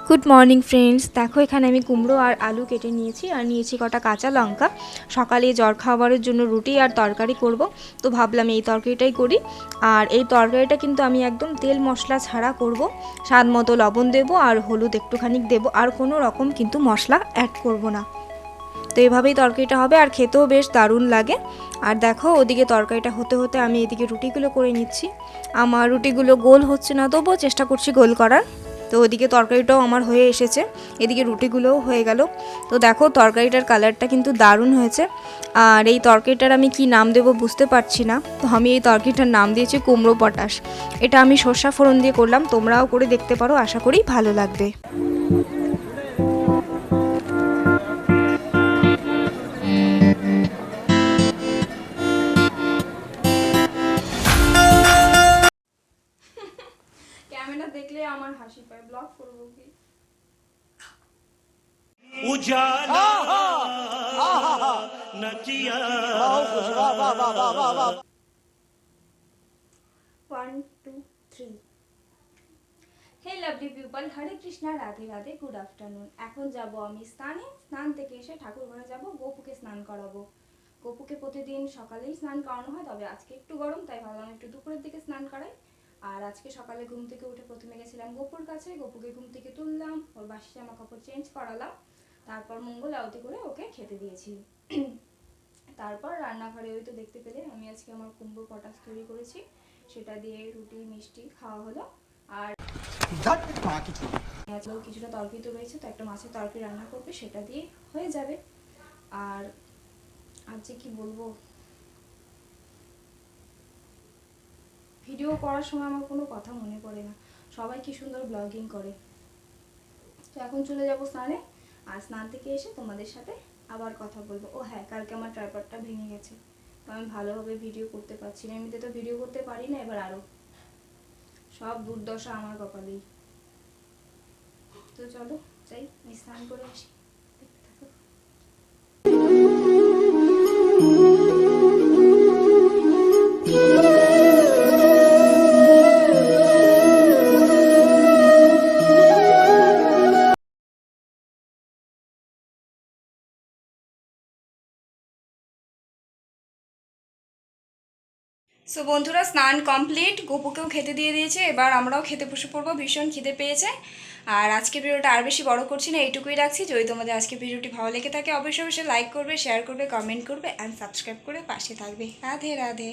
Good morning friends, দেখো এখানে আমি কুমড়ো আর আলু কেটে নিয়েছি আর নিয়েছি কটা কাঁচা লঙ্কা। সকালে জল খাবারের জন্য রুটি আর তরকারি করব, তো ভাবলাম এই তরকারিটাই করি। আর এই তরকারিটা কিন্তু আমি একদম তেল মশলা ছাড়া করব। স্বাদ মতো লবণ দেবো আর হলুদ একটুখানি দেবো, আর কোনো রকম কিন্তু মশলা অ্যাড করব না। তো এভাবেই তরকারিটা হবে আর খেতেও বেশ দারুণ লাগে। আর দেখো ওদিকে তরকারিটা হতে হতে আমি এদিকে রুটিগুলো করে নিচ্ছি। আমার রুটিগুলো গোল হচ্ছে না, তবুও চেষ্টা করছি গোল করার। তো ওদিকে তরকারিটাও আমার হয়ে এসেছে, এদিকে রুটিগুলোও হয়ে গেল। তো দেখো তরকারিটার কালারটা কিন্তু দারুণ হয়েছে। আর এই তরকারিটার আমি কি নাম দেবো বুঝতে পারছি না, তো আমি এই তরকারিটার নাম দিয়েছি কুমড়ো পটাশ। এটা আমি সর্ষা ফোড়ন দিয়ে করলাম, তোমরাও করে দেখতে পারো, আশা করি ভালো লাগবে। ক্যামেরা দেখলে আমার হাসি পায়, ব্লগ করবো কি? উজালা নচিয়া 1 2 3। হে লাভলি পিপল, হরে কৃষ্ণা, রাধে রাধে, গুড আফটারনুন। এখন যাব আমি স্নানে। স্নান থেকে এসে ঠাকুর ঘরে যাব, গোপুকে স্নান করাবো। গোপুকে প্রতিদিন সকালেই স্নান করানো হয়, তবে আজকে একটু গরম তাই ভাবলাম একটু দুপুরের দিকে স্নান করাই। আর আজকে সকালে ঘুম থেকে উঠে প্রথমে গেছিলাম গোপুর কাছে, গোপুকে ঘুম থেকে তুললাম, ওর বাসি জামা কাপড় চেঞ্জ করালাম, তারপর মঙ্গল আরতি করে ওকে খেতে দিয়েছি। তারপর রান্নাঘরে ওই তো দেখতে পেলে আমি আজকে আমার কুমড়ো পটাশ তৈরি করেছি, সেটা দিয়ে রুটি মিষ্টি খাওয়া হলো। আর কিছুটা তরকারি তো রয়েছে, তো একটা মাছের তরকারি রান্না করবে, সেটা দিয়ে হয়ে যাবে। আর আজকে কি বলবো, ভিডিও করার সময় আমার কোনো কথা মনে পড়ে না, সবাই কি সুন্দর ব্লগিং করে। তো এখন চলে যাব স্নানে, আর স্নান থেকে এসে তোমাদের সাথে আবার কথা বলবো। ও হ্যাঁ, কালকে আমার ট্রাইপডটা ভেঙে গেছে, তো আমি ভালোভাবে ভিডিও করতে পারছি না। এমনিতে তো ভিডিও করতে পারি না, এবার আরও সব দুর্দশা আমার কপালেই। তো চলো যাই, আমি স্নান করে আসি। সো বন্ধুরা, স্নান কমপ্লিট, গোপুকেও খেতে দিয়ে দিয়েছে, এবার আমরাও খেতে বসে পড়বো, ভীষণ খিদে পেয়েছে। আর আজকের ভিডিওটা আর বেশি বড় করছি না, এইটুকুই রাখছি। যদি তোমাদের আজকে ভিডিওটি ভালো লেগে থাকে অবশ্যই অবশ্যই লাইক করবে, শেয়ার করবে, কমেন্ট করবে অ্যান্ড সাবস্ক্রাইব করে পাশে থাকবে। রাধে রাধে।